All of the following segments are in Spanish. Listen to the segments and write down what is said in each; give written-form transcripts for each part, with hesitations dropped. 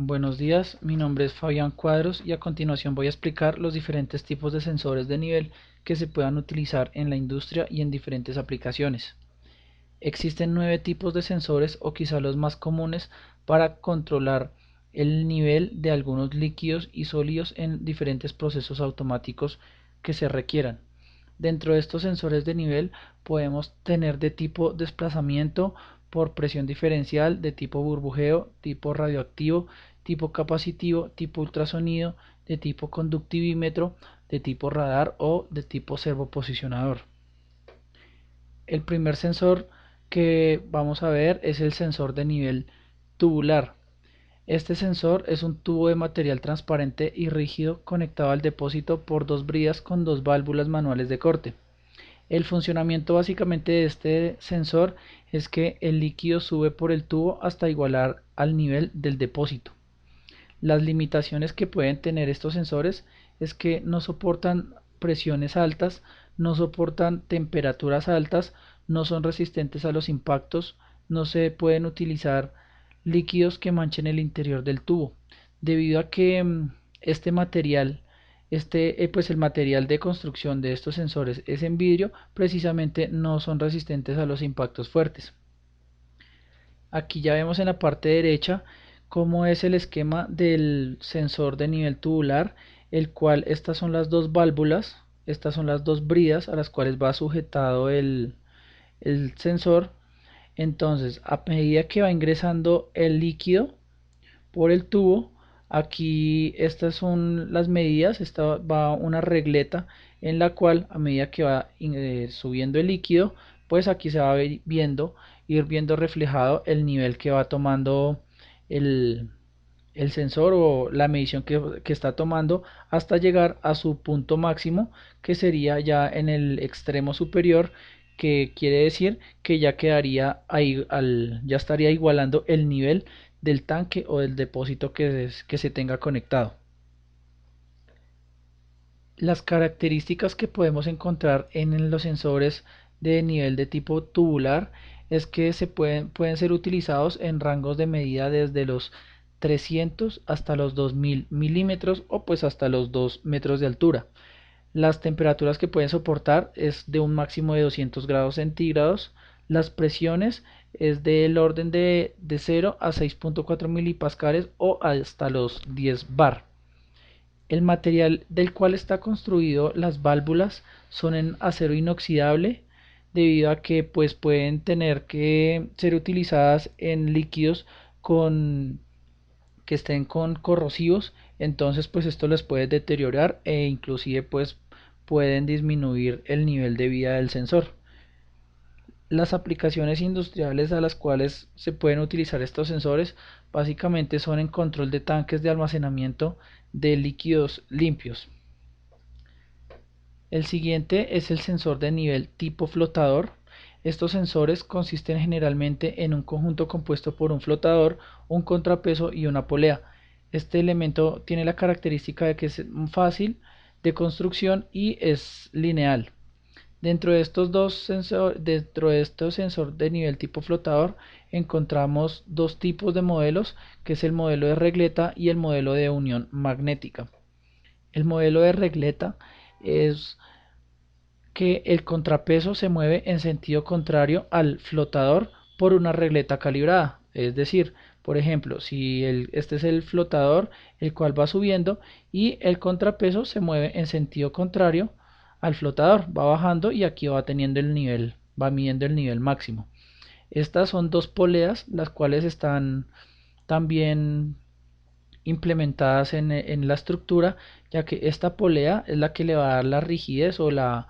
Buenos días, mi nombre es Fabián Cuadros y a continuación voy a explicar los diferentes tipos de sensores de nivel que se puedan utilizar en la industria y en diferentes aplicaciones. Existen 9 tipos de sensores o quizá los más comunes para controlar el nivel de algunos líquidos y sólidos en diferentes procesos automáticos que se requieran. Dentro de estos sensores de nivel podemos tener de tipo desplazamiento por presión diferencial, de tipo burbujeo, tipo radioactivo, tipo capacitivo, tipo ultrasonido, de tipo conductivímetro, de tipo radar o de tipo servoposicionador. El primer sensor que vamos a ver es el sensor de nivel tubular. Este sensor es un tubo de material transparente y rígido conectado al depósito por dos bridas con dos válvulas manuales de corte. El funcionamiento básicamente de este sensor es que el líquido sube por el tubo hasta igualar al nivel del depósito. Las limitaciones que pueden tener estos sensores es que no soportan presiones altas, no soportan temperaturas altas, no son resistentes a los impactos, no se pueden utilizar líquidos que manchen el interior del tubo, debido a que este material, pues el material de construcción de estos sensores es en vidrio, precisamente no son resistentes a los impactos fuertes. Aquí ya vemos en la parte derecha cómo es el esquema del sensor de nivel tubular, el cual estas son las dos válvulas, estas son las dos bridas a las cuales va sujetado el sensor. Entonces, a medida que va ingresando el líquido por el tubo, aquí estas son las medidas, esta va una regleta en la cual a medida que va subiendo el líquido, pues aquí se va a ir viendo reflejado el nivel que va tomando el, el sensor o la medición que está tomando hasta llegar a su punto máximo, que sería ya en el extremo superior, que quiere decir que ya quedaría ahí, ya estaría igualando el nivel del tanque o del depósito que se tenga conectado. Las características que podemos encontrar en los sensores de nivel de tipo tubular es que pueden ser utilizados en rangos de medida desde los 300 hasta los 2000 milímetros o pues hasta los 2 metros de altura. Las temperaturas que pueden soportar es de un máximo de 200 grados centígrados. Las presiones es del orden de 0 a 6.4 milipascales o hasta los 10 bar. El material del cual está construido las válvulas son en acero inoxidable, debido a que pues pueden tener que ser utilizadas en líquidos con que estén con corrosivos, entonces pues esto les puede deteriorar e inclusive pues pueden disminuir el nivel de vida del sensor. Las aplicaciones industriales a las cuales se pueden utilizar estos sensores básicamente son en control de tanques de almacenamiento de líquidos limpios. El siguiente es el sensor de nivel tipo flotador. Estos sensores consisten generalmente en un conjunto compuesto por un flotador, un contrapeso y una polea. Este elemento tiene la característica de que es fácil de construcción y es lineal. Dentro de estos sensores de nivel tipo flotador encontramos dos tipos de modelos, que es el modelo de regleta y el modelo de unión magnética. El modelo de regleta es que el contrapeso se mueve en sentido contrario al flotador por una regleta calibrada. Es decir, por ejemplo, si este es el flotador, el cual va subiendo, y el contrapeso se mueve en sentido contrario al flotador, va bajando y aquí va teniendo el nivel, va midiendo el nivel máximo. Estas son dos poleas, las cuales están también implementadas en la estructura, ya que esta polea es la que le va a dar la rigidez o la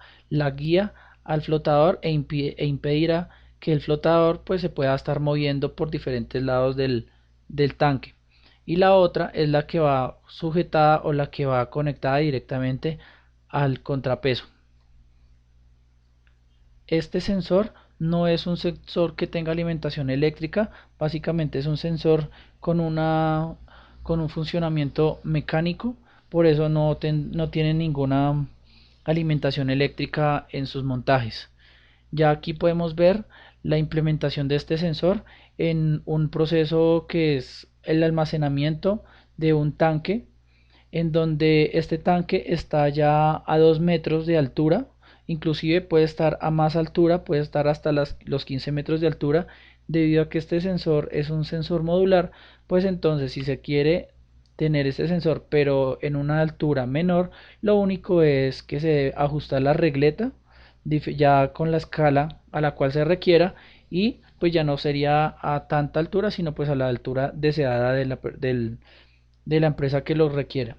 guía al flotador e impedirá que el flotador pues se pueda estar moviendo por diferentes lados del tanque. Y la otra es la que va sujetada o la que va conectada directamente al contrapeso. Este sensor no es un sensor que tenga alimentación eléctrica, básicamente es un sensor con un funcionamiento mecánico, por eso no tiene ninguna alimentación eléctrica en sus montajes. Ya aquí podemos ver la implementación de este sensor en un proceso que es el almacenamiento de un tanque, en donde este tanque está ya a 2 metros de altura, inclusive puede estar a más altura, puede estar hasta los 15 metros de altura. Debido a que este sensor es un sensor modular, pues entonces si se quiere tener este sensor pero en una altura menor, lo único es que se debe ajustar la regleta ya con la escala a la cual se requiera, y pues ya no sería a tanta altura, sino pues a la altura deseada de la empresa que lo requiera.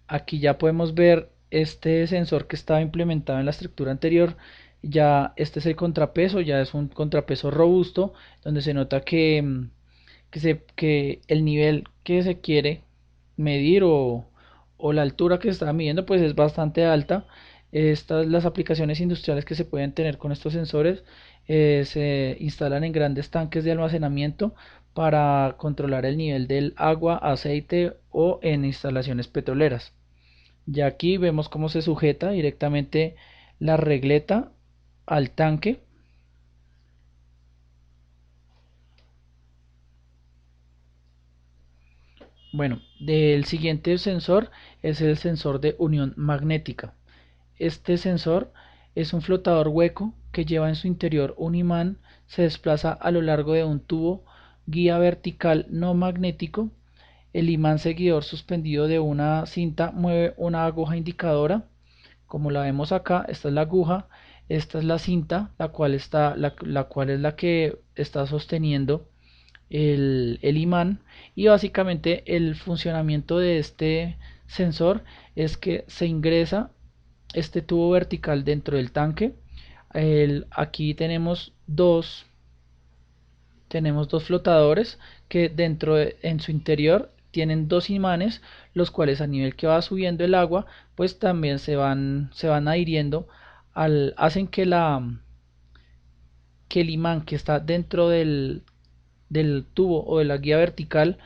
Aquí ya podemos ver este sensor que estaba implementado en la estructura anterior. Ya este es el contrapeso, ya es un contrapeso robusto, donde se nota que el nivel que se quiere medir, o la altura que se está midiendo, pues es bastante alta. Las aplicaciones industriales que se pueden tener con estos sensores se instalan en grandes tanques de almacenamiento para controlar el nivel del agua, aceite, o en instalaciones petroleras. Ya aquí vemos cómo se sujeta directamente la regleta al tanque. Bueno, el siguiente sensor es el sensor de unión magnética. Este sensor es un flotador hueco que lleva en su interior un imán. Se desplaza a lo largo de un tubo guía vertical no magnético. El imán seguidor suspendido de una cinta mueve una aguja indicadora, como la vemos acá. Esta es la aguja, esta es la cinta, la cual es la que está sosteniendo el imán. Y básicamente el funcionamiento de este sensor es que se ingresa este tubo vertical dentro del tanque. Aquí tenemos dos flotadores que en su interior tienen dos imanes, los cuales a nivel que va subiendo el agua, pues también se van adhiriendo, hacen que el imán que está dentro del tubo o de la guía vertical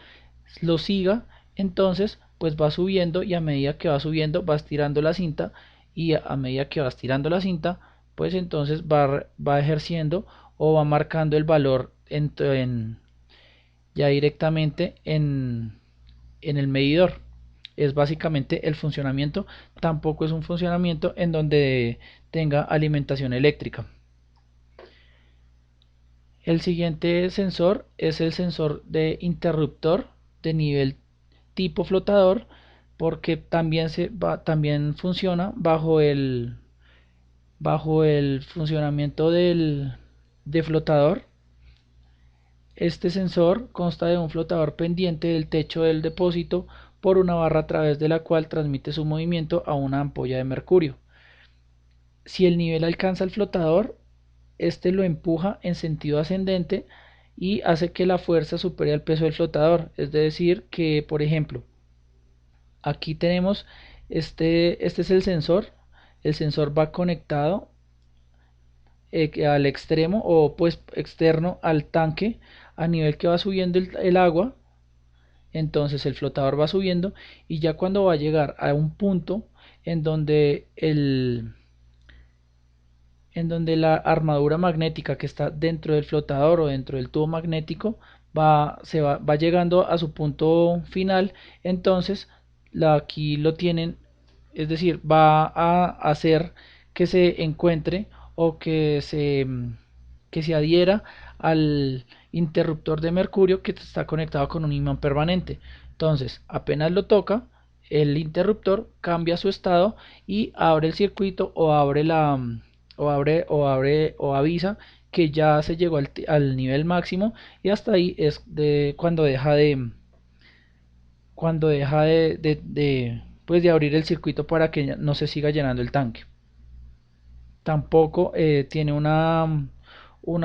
lo siga. Entonces pues va subiendo, y a medida que va subiendo va estirando la cinta, y a medida que va estirando la cinta, pues entonces va ejerciendo o va marcando el valor ya directamente en el medidor. Es básicamente el funcionamiento. Tampoco es un funcionamiento en donde tenga alimentación eléctrica. El siguiente sensor es el sensor de interruptor de nivel tipo flotador, porque también funciona bajo el funcionamiento de flotador. Este sensor consta de un flotador pendiente del techo del depósito por una barra a través de la cual transmite su movimiento a una ampolla de mercurio. Si el nivel alcanza el flotador, este lo empuja en sentido ascendente y hace que la fuerza supere el peso del flotador. Es decir, que por ejemplo, aquí tenemos este es el sensor. El sensor va conectado al extremo, o pues externo al tanque. A nivel que va subiendo el agua, entonces el flotador va subiendo, y ya cuando va a llegar a un punto en donde la armadura magnética que está dentro del flotador o dentro del tubo magnético va llegando a su punto final, entonces aquí lo tienen. Es decir, va a hacer que se encuentre, o que se adhiera al interruptor de mercurio que está conectado con un imán permanente. Entonces apenas lo toca, el interruptor cambia su estado y abre el circuito, o avisa que ya se llegó al nivel máximo, y hasta ahí es cuando deja de abrir el circuito para que no se siga llenando el tanque. Tampoco tiene una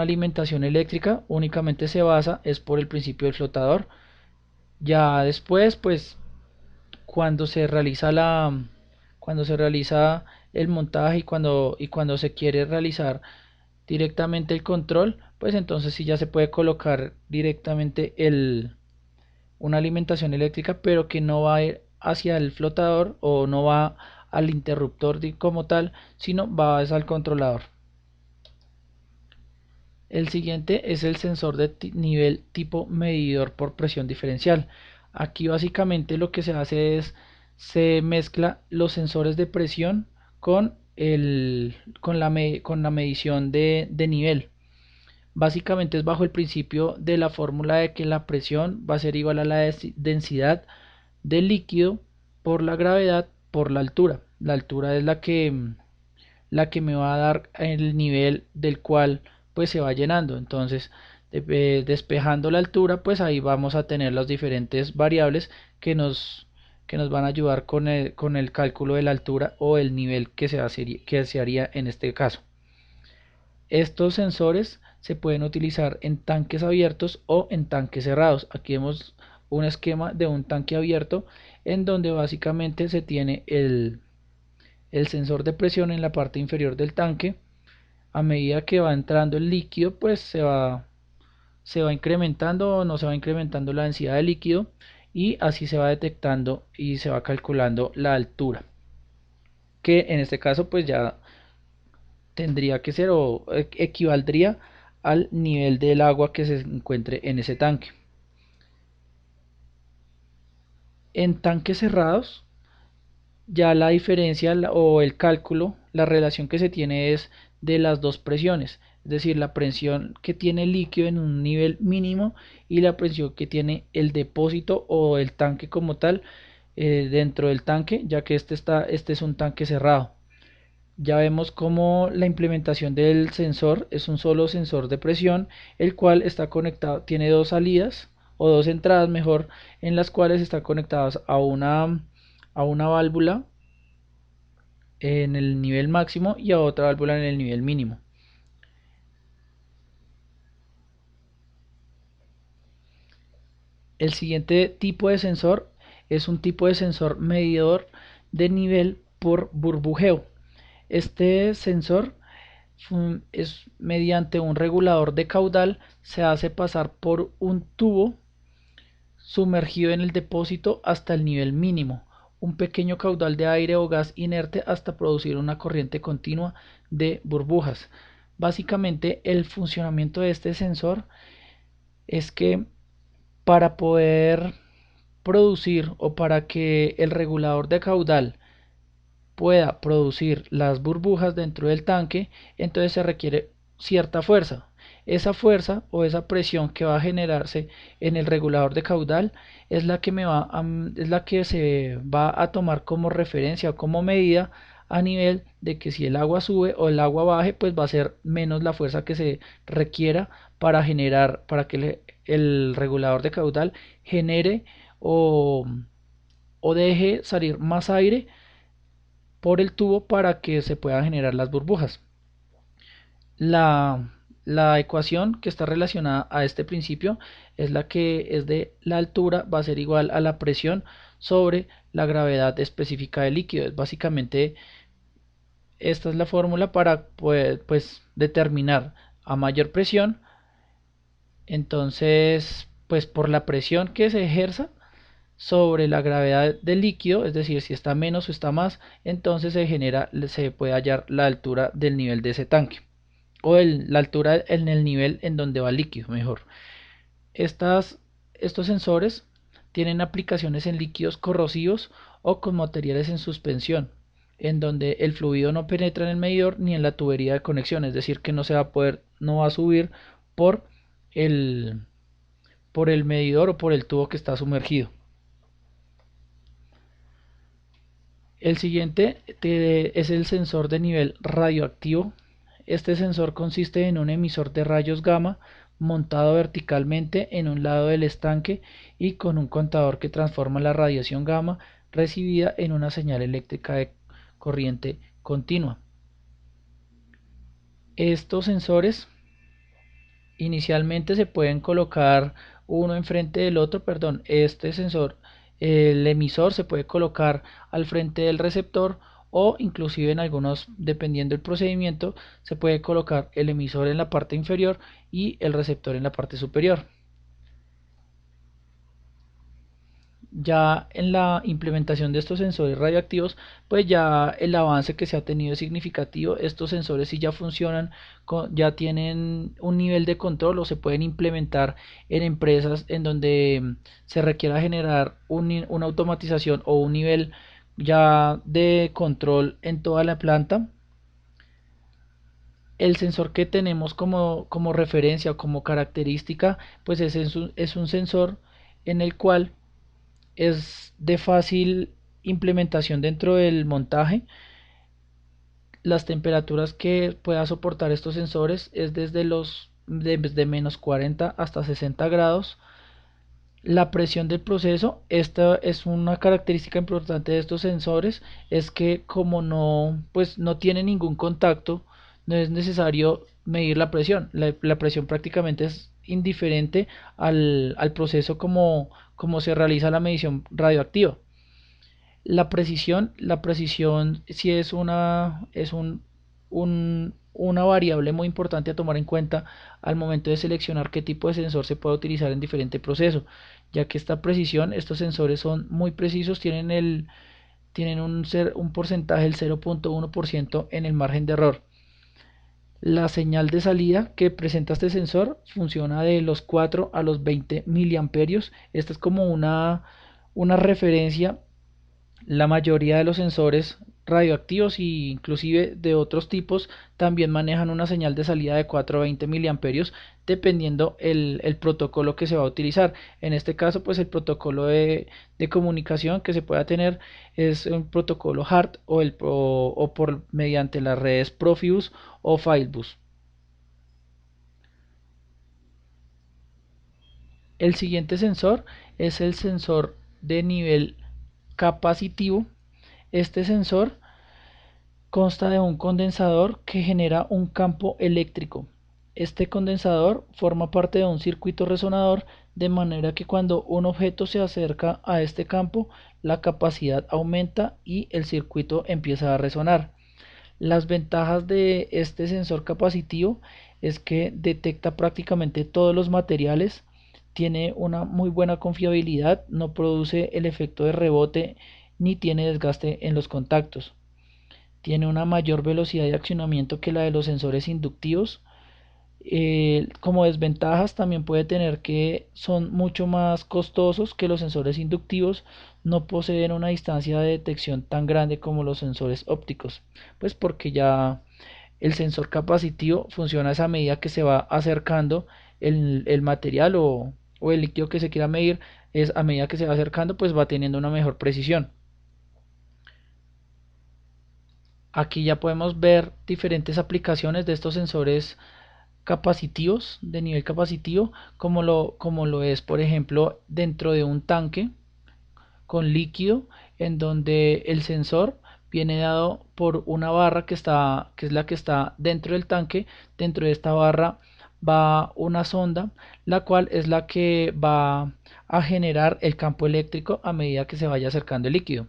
alimentación eléctrica, únicamente se basa es por el principio del flotador. Ya después, pues cuando se realiza el montaje, y cuando se quiere realizar directamente el control, pues entonces sí ya se puede colocar directamente una alimentación eléctrica, pero que no va a ir hacia el flotador, o no va al interruptor como tal, sino va al controlador. El siguiente es el sensor de nivel tipo medidor por presión diferencial. Aquí básicamente lo que se hace es se mezcla los sensores de presión con, con la medición de nivel. Básicamente es bajo el principio de la fórmula de que la presión va a ser igual a la densidad del líquido por la gravedad por la altura. La altura es la que me va a dar el nivel del cual pues se va llenando. Entonces despejando la altura, pues ahí vamos a tener las diferentes variables que nos van a ayudar con el cálculo de la altura o el nivel que se haría en este caso. Estos sensores se pueden utilizar en tanques abiertos o en tanques cerrados. Aquí vemos un esquema de un tanque abierto en donde básicamente se tiene el sensor de presión en la parte inferior del tanque. A medida que va entrando el líquido, pues se va incrementando o no se va incrementando la densidad de líquido, y así se va detectando y se va calculando la altura, que en este caso pues ya tendría que ser o equivaldría al nivel del agua que se encuentre en ese tanque. En tanques cerrados, ya la diferencia o el cálculo, la relación que se tiene es de las dos presiones, es decir, la presión que tiene el líquido en un nivel mínimo y la presión que tiene el depósito o el tanque como tal dentro del tanque, ya que este es un tanque cerrado. Ya vemos cómo la implementación del sensor es un solo sensor de presión, el cual está conectado, tiene dos salidas o dos entradas mejor, en las cuales están conectadas a una válvula en el nivel máximo y a otra válvula en el nivel mínimo. El siguiente tipo de sensor es un tipo de sensor medidor de nivel por burbujeo. Este sensor es mediante un regulador de caudal, se hace pasar por un tubo sumergido en el depósito hasta el nivel mínimo, un pequeño caudal de aire o gas inerte hasta producir una corriente continua de burbujas. Básicamente el funcionamiento de este sensor es que para poder producir o para que el regulador de caudal pueda producir las burbujas dentro del tanque, entonces se requiere cierta fuerza. Esa fuerza o esa presión que va a generarse en el regulador de caudal es la que es la que se va a tomar como referencia o como medida a nivel de que si el agua sube o el agua baje, pues va a ser menos la fuerza que se requiera para que el regulador de caudal genere o deje salir más aire por el tubo para que se puedan generar las burbujas. La ecuación que está relacionada a este principio es la que es de la altura va a ser igual a la presión sobre la gravedad específica del líquido. Es básicamente esta es la fórmula para poder pues determinar a mayor presión, entonces pues por la presión que se ejerza sobre la gravedad del líquido, es decir, si está menos o está más, entonces se puede hallar la altura del nivel de ese tanque o la altura en el nivel en donde va el líquido, mejor. Estos sensores tienen aplicaciones en líquidos corrosivos o con materiales en suspensión, en donde el fluido no penetra en el medidor ni en la tubería de conexión, es decir, que no va a subir por el, por el medidor o por el tubo que está sumergido. El siguiente es el sensor de nivel radioactivo. Este sensor consiste en un emisor de rayos gamma montado verticalmente en un lado del estanque y con un contador que transforma la radiación gamma recibida en una señal eléctrica de corriente continua. Estos sensores inicialmente se pueden colocar uno enfrente del otro, perdón, el emisor se puede colocar al frente del receptor o inclusive en algunos, dependiendo del procedimiento, se puede colocar el emisor en la parte inferior y el receptor en la parte superior. Ya en la implementación de estos sensores radioactivos, pues ya el avance que se ha tenido es significativo. Estos sensores sí ya funcionan, ya tienen un nivel de control o se pueden implementar en empresas en donde se requiera generar una automatización o un nivel ya de control en toda la planta. El sensor que tenemos como referencia o como característica, pues es un sensor en el cual es de fácil implementación dentro del montaje. Las temperaturas que pueda soportar estos sensores es desde menos 40 hasta 60 grados. La presión del proceso, esta es una característica importante de estos sensores, es que como no tiene ningún contacto, no es necesario medir la presión. La presión prácticamente es indiferente al proceso como se realiza la medición radioactiva. La precisión sí una variable muy importante a tomar en cuenta al momento de seleccionar qué tipo de sensor se puede utilizar en diferente proceso, ya que esta precisión, estos sensores son muy precisos, tienen un porcentaje del 0.1% en el margen de error. La señal de salida que presenta este sensor funciona de los 4 a los 20 miliamperios. Esta es como una referencia. La mayoría de los sensores radioactivos e inclusive de otros tipos también manejan una señal de salida de 4 a 20 miliamperios dependiendo el protocolo que se va a utilizar. En este caso, pues el protocolo de comunicación que se pueda tener es un protocolo HART o por mediante las redes Profibus o Filebus. El siguiente sensor es el sensor de nivel capacitivo. Este sensor consta de un condensador que genera un campo eléctrico. Este condensador forma parte de un circuito resonador de manera que cuando un objeto se acerca a este campo, la capacidad aumenta y el circuito empieza a resonar. Las ventajas de este sensor capacitivo es que detecta prácticamente todos los materiales, tiene una muy buena confiabilidad, no produce el efecto de rebote ni tiene desgaste en los contactos. Tiene una mayor velocidad de accionamiento que la de los sensores inductivos. Como desventajas también puede tener que son mucho más costosos que los sensores inductivos, no poseen una distancia de detección tan grande como los sensores ópticos, pues porque ya el sensor capacitivo funciona a esa medida que se va acercando el material o el líquido que se quiera medir, es a medida que se va acercando pues va teniendo una mejor precisión. Aquí ya podemos ver diferentes aplicaciones de estos sensores capacitivos, de nivel capacitivo, como lo es, por ejemplo, dentro de un tanque con líquido, en donde el sensor viene dado por una barra que es la que está dentro del tanque. Dentro de esta barra va una sonda, la cual es la que va a generar el campo eléctrico a medida que se vaya acercando el líquido.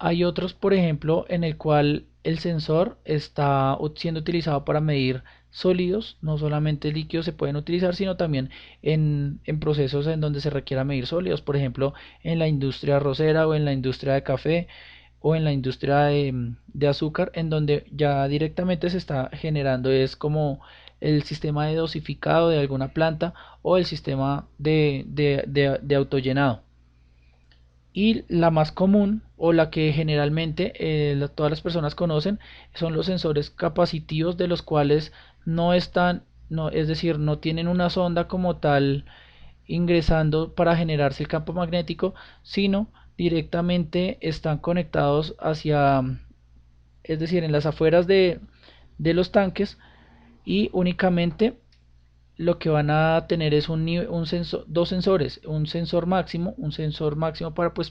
Hay otros, por ejemplo, en el cual el sensor está siendo utilizado para medir sólidos, no solamente líquidos se pueden utilizar, sino también en procesos en donde se requiera medir sólidos, por ejemplo, en la industria arrocera o en la industria de café o en la industria de azúcar, en donde ya directamente se está generando es como el sistema de dosificado de alguna planta o el sistema de autollenado. Y la más común o la que generalmente todas las personas conocen son los sensores capacitivos, de los cuales no están, no, es decir, no tienen una sonda como tal ingresando para generarse el campo magnético, sino directamente están conectados hacia, es decir, en las afueras de los tanques, y únicamente lo que van a tener es dos sensores, un sensor máximo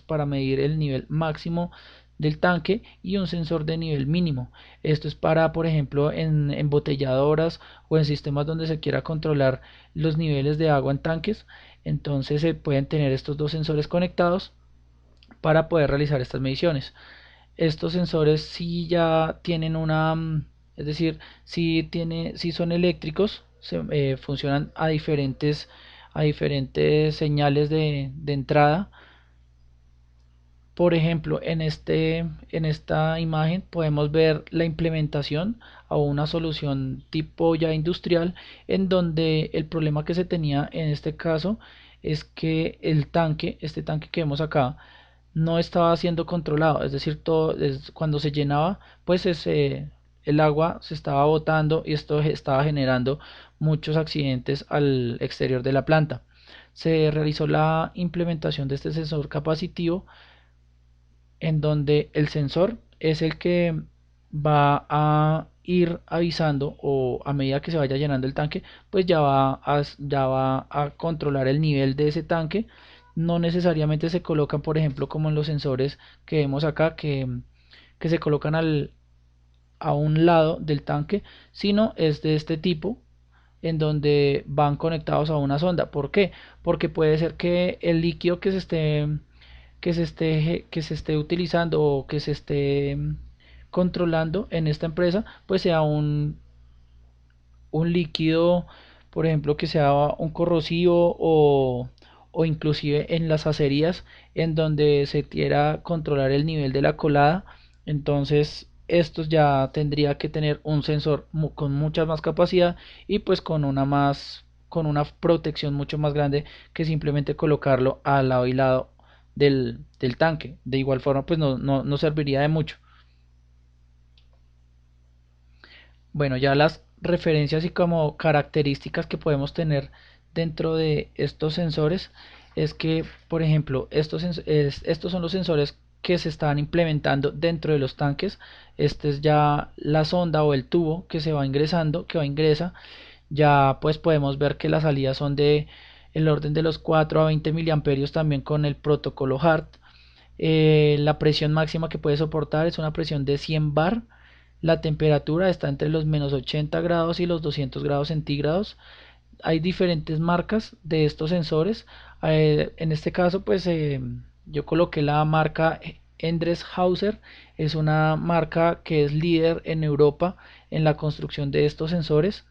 para medir el nivel máximo del tanque, y un sensor de nivel mínimo. Esto es para, por ejemplo, en embotelladoras o en sistemas donde se quiera controlar los niveles de agua en tanques. Entonces se pueden tener estos dos sensores conectados para poder realizar estas mediciones. Estos sensores sí ya tienen es decir, si son eléctricos, funcionan a diferentes señales de entrada. Por ejemplo, en esta imagen podemos ver la implementación a una solución tipo ya industrial, en donde el problema que se tenía en este caso es que este tanque que vemos acá, no estaba siendo controlado, es decir, cuando se llenaba, pues el agua se estaba botando y esto estaba generando muchos accidentes al exterior de la planta. Se realizó la implementación de este sensor capacitivo, en donde el sensor es el que va a ir avisando, o a medida que se vaya llenando el tanque, pues ya va a controlar el nivel de ese tanque. No necesariamente se colocan, por ejemplo, como en los sensores que vemos acá, que se colocan a un lado del tanque, sino es de este tipo, en donde van conectados a una sonda. ¿Por qué? Porque puede ser que el líquido que se esté utilizando o que se esté controlando en esta empresa, pues sea un líquido, por ejemplo, que sea un corrosivo, o inclusive en las acerías, en donde se quiera controlar el nivel de la colada. Entonces estos ya tendría que tener un sensor con mucha más capacidad, y pues con una protección mucho más grande que simplemente colocarlo al lado y lado del tanque. De igual forma, pues no serviría de mucho. Bueno, ya las referencias y como características que podemos tener dentro de estos sensores es que, por ejemplo, estos son los sensores que se están implementando dentro de los tanques. Este es ya la sonda o el tubo que se va ingresando, que va ingresa. Ya pues podemos ver que las salidas son de el orden de los 4 a 20 miliamperios, también con el protocolo HART. La presión máxima que puede soportar es una presión de 100 bar. La temperatura está entre los menos 80 grados y los 200 grados centígrados. Hay diferentes marcas de estos sensores. En este caso, pues yo coloqué la marca Endreshauser. Es una marca que es líder en Europa en la construcción de estos sensores.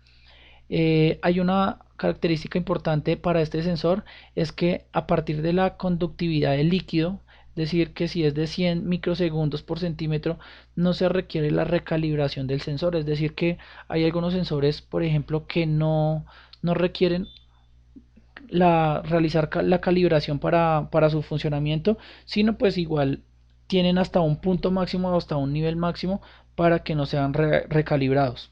Hay una característica importante para este sensor, es que a partir de la conductividad del líquido, es decir, que si es de 100 microsegundos por centímetro, no se requiere la recalibración del sensor. Es decir, que hay algunos sensores, por ejemplo, que no requieren realizar la calibración para su funcionamiento, sino pues igual tienen hasta un punto máximo, hasta un nivel máximo, para que no sean recalibrados.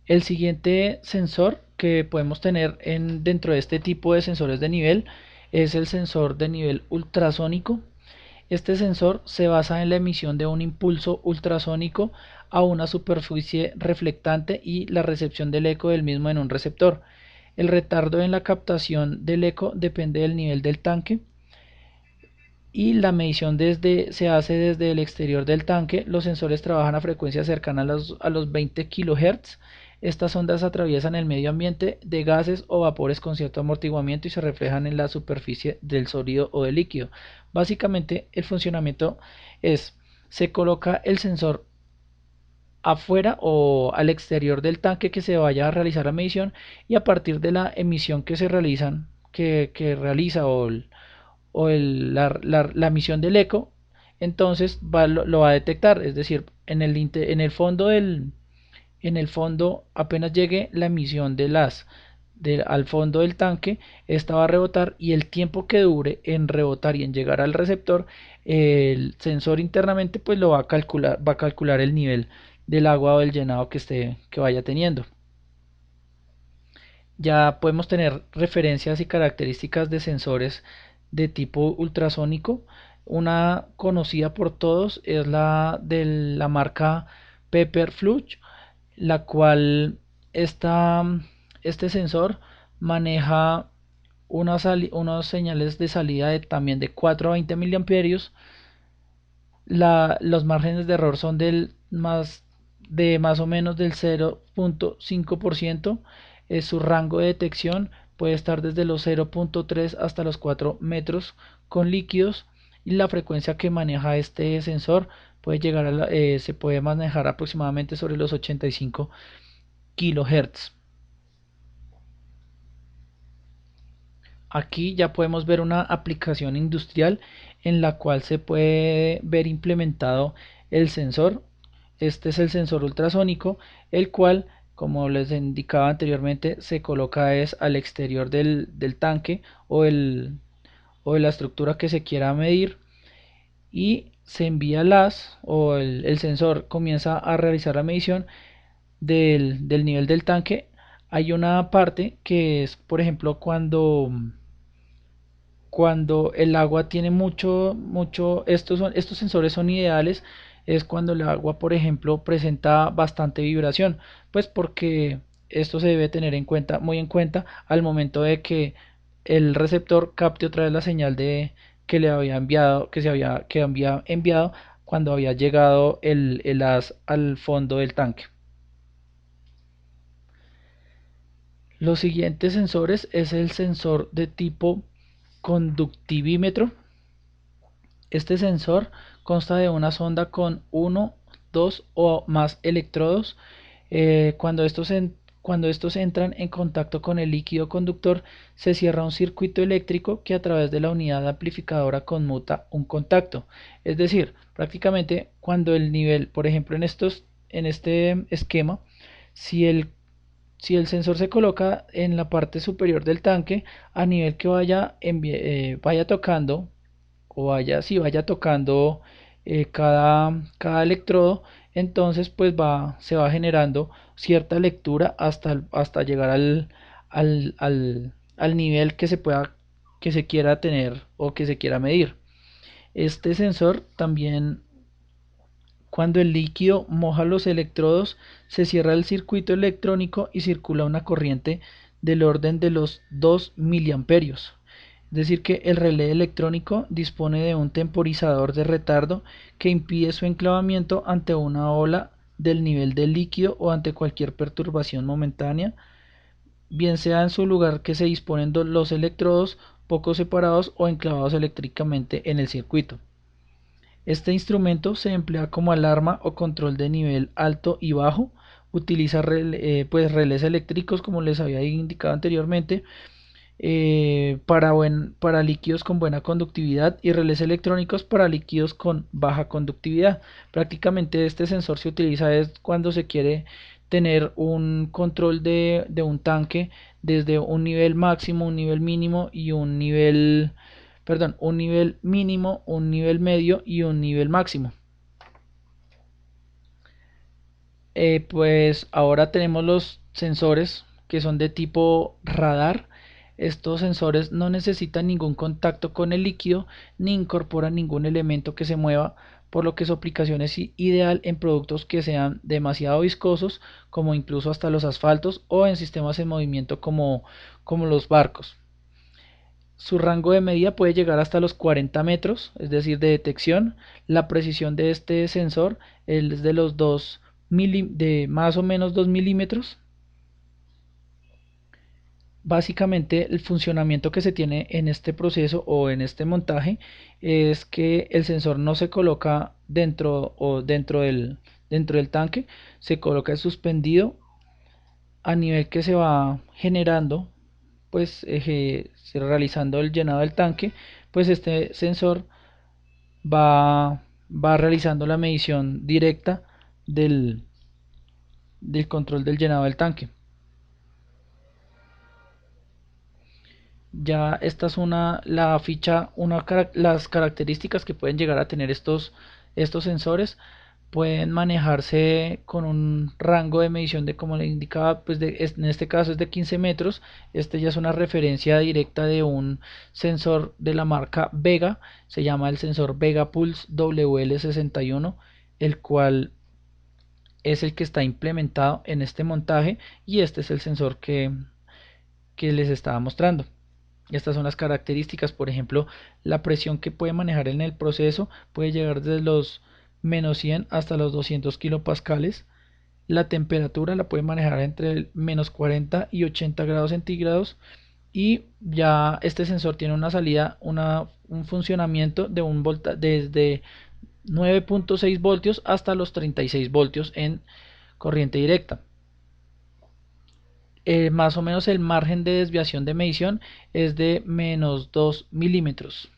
El siguiente sensor que podemos tener dentro de este tipo de sensores de nivel es el sensor de nivel ultrasónico. Este sensor se basa en la emisión de un impulso ultrasónico a una superficie reflectante y la recepción del eco del mismo en un receptor. El retardo en la captación del eco depende del nivel del tanque, y la medición se hace desde el exterior del tanque. Los sensores trabajan a frecuencias cercanas a los 20 kHz. Estas ondas atraviesan el medio ambiente de gases o vapores con cierto amortiguamiento y se reflejan en la superficie del sólido o del líquido. Básicamente el funcionamiento es: se coloca el sensor afuera o al exterior del tanque que se vaya a realizar la medición, y a partir de la emisión que se realizan, que realiza la emisión del eco, entonces lo va a detectar. Es decir, en el fondo apenas llegue la emisión al fondo del tanque, esta va a rebotar, y el tiempo que dure en rebotar y en llegar al receptor, el sensor internamente pues lo va a calcular el nivel del agua o del llenado que vaya teniendo. Ya podemos tener referencias y características de sensores de tipo ultrasónico. Una conocida por todos es la de la marca Pepperfluch, la cual este sensor maneja unas señales de salida también de 4 a 20 miliamperios. Los márgenes de error son de más o menos del 0.5%. Su rango de detección puede estar desde los 0.3 hasta los 4 metros con líquidos, y la frecuencia que maneja este sensor se puede manejar aproximadamente sobre los 85 kHz. Aquí ya podemos ver una aplicación industrial en la cual se puede ver implementado el sensor. Este es el sensor ultrasónico, el cual, como les indicaba anteriormente, se coloca es al exterior del tanque o de la estructura que se quiera medir, y se envía el sensor comienza a realizar la medición del nivel del tanque. Hay una parte que es, por ejemplo, cuando el agua tiene estos sensores son ideales, es cuando el agua, por ejemplo, presenta bastante vibración, pues porque esto se debe tener muy en cuenta al momento de que el receptor capte otra vez la señal de que le había enviado, que había enviado cuando había llegado el haz al fondo del tanque. Los siguientes sensores es el sensor de tipo conductivímetro. Este sensor consta de una sonda con uno, dos o más electrodos. Cuando estos entran en contacto con el líquido conductor, se cierra un circuito eléctrico que a través de la unidad amplificadora conmuta un contacto. Es decir, prácticamente cuando el nivel, por ejemplo en este esquema, si el sensor se coloca en la parte superior del tanque, a nivel que vaya tocando vaya tocando cada electrodo, entonces pues se va generando cierta lectura hasta llegar al nivel que se quiera tener o que se quiera medir. Este sensor también, cuando el líquido moja los electrodos, se cierra el circuito electrónico y circula una corriente del orden de los 2 miliamperios. Es decir, que el relé electrónico dispone de un temporizador de retardo que impide su enclavamiento ante una ola del nivel del líquido o ante cualquier perturbación momentánea, bien sea en su lugar que se disponen los electrodos poco separados o enclavados eléctricamente en el circuito. Este instrumento se emplea como alarma o control de nivel alto y bajo. Utiliza relés eléctricos, como les había indicado anteriormente, para líquidos con buena conductividad, y relés electrónicos para líquidos con baja conductividad. Prácticamente este sensor se utiliza es cuando se quiere tener un control de un tanque desde un nivel máximo, un nivel mínimo y un nivel mínimo, un nivel medio y un nivel máximo. Pues ahora tenemos los sensores que son de tipo radar. Estos sensores no necesitan ningún contacto con el líquido ni incorporan ningún elemento que se mueva, por lo que su aplicación es ideal en productos que sean demasiado viscosos, como incluso hasta los asfaltos, o en sistemas en movimiento como los barcos. Su rango de medida puede llegar hasta los 40 metros, es decir, de detección. La precisión de este sensor es de más o menos 2 milímetros. Básicamente el funcionamiento que se tiene en este proceso o en este montaje es que el sensor no se coloca dentro del tanque, se coloca suspendido a nivel que se va generando, pues realizando el llenado del tanque. Pues este sensor va realizando la medición directa del control del llenado del tanque. Ya esta es las características que pueden llegar a tener estos sensores. Pueden manejarse con un rango de medición de, como le indicaba, pues en este caso es de 15 metros. Este ya es una referencia directa de un sensor de la marca Vega, se llama el sensor Vega Pulse WL61, el cual es el que está implementado en este montaje, y este es el sensor que les estaba mostrando. Estas son las características. Por ejemplo, la presión que puede manejar en el proceso puede llegar desde los menos 100 hasta los 200 kilopascales. La temperatura la puede manejar entre el menos 40 y 80 grados centígrados. Y ya este sensor tiene una salida, un funcionamiento desde 9.6 voltios hasta los 36 voltios en corriente directa. Más o menos el margen de desviación de medición es de -2 milímetros.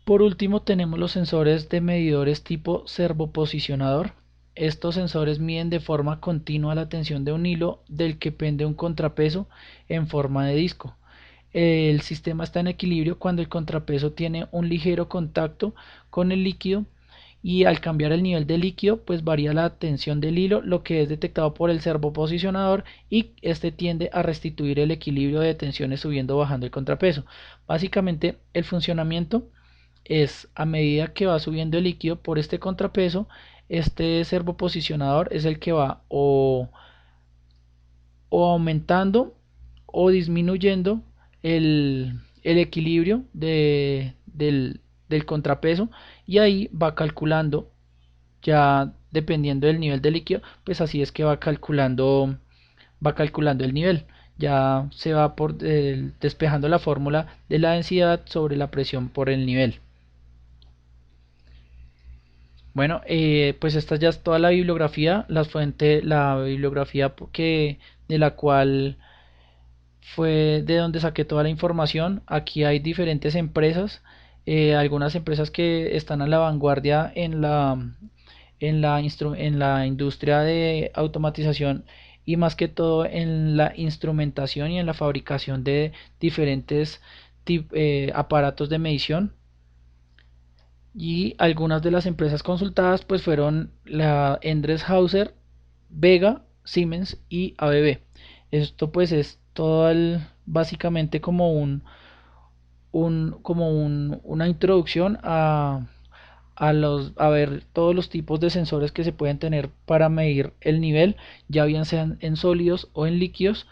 Por último tenemos los sensores de medidores tipo servoposicionador. Estos sensores miden de forma continua la tensión de un hilo del que pende un contrapeso en forma de disco. El sistema está en equilibrio cuando el contrapeso tiene un ligero contacto con el líquido, y al cambiar el nivel de líquido pues varía la tensión del hilo, lo que es detectado por el servoposicionador, y este tiende a restituir el equilibrio de tensiones subiendo o bajando el contrapeso. Básicamente el funcionamiento es: a medida que va subiendo el líquido por este contrapeso, este servoposicionador es el que va o aumentando o disminuyendo el equilibrio del contrapeso, y ahí va calculando, ya dependiendo del nivel de líquido, pues así es que va calculando el nivel. Ya se va despejando la fórmula de la densidad sobre la presión por el nivel. Bueno, pues esta ya es toda la bibliografía, la bibliografía de la cual fue de donde saqué toda la información. Aquí hay diferentes empresas, algunas empresas que están a la vanguardia en la industria de automatización, y más que todo en la instrumentación y en la fabricación de diferentes aparatos de medición. Y algunas de las empresas consultadas pues fueron la Endress-Hauser, Vega, Siemens y ABB. Esto pues es básicamente como una introducción a ver todos los tipos de sensores que se pueden tener para medir el nivel, ya bien sean en sólidos o en líquidos.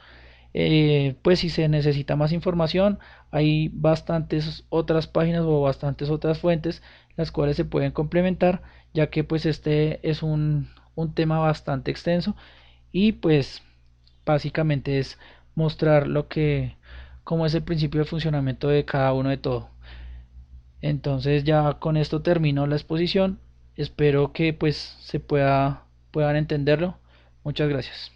Pues si se necesita más información, hay bastantes otras páginas o bastantes otras fuentes las cuales se pueden complementar, ya que pues este es un tema bastante extenso, y pues básicamente es mostrar cómo es el principio de funcionamiento de cada uno de todo. Entonces ya con esto termino la exposición. Espero que pues puedan entenderlo. Muchas gracias.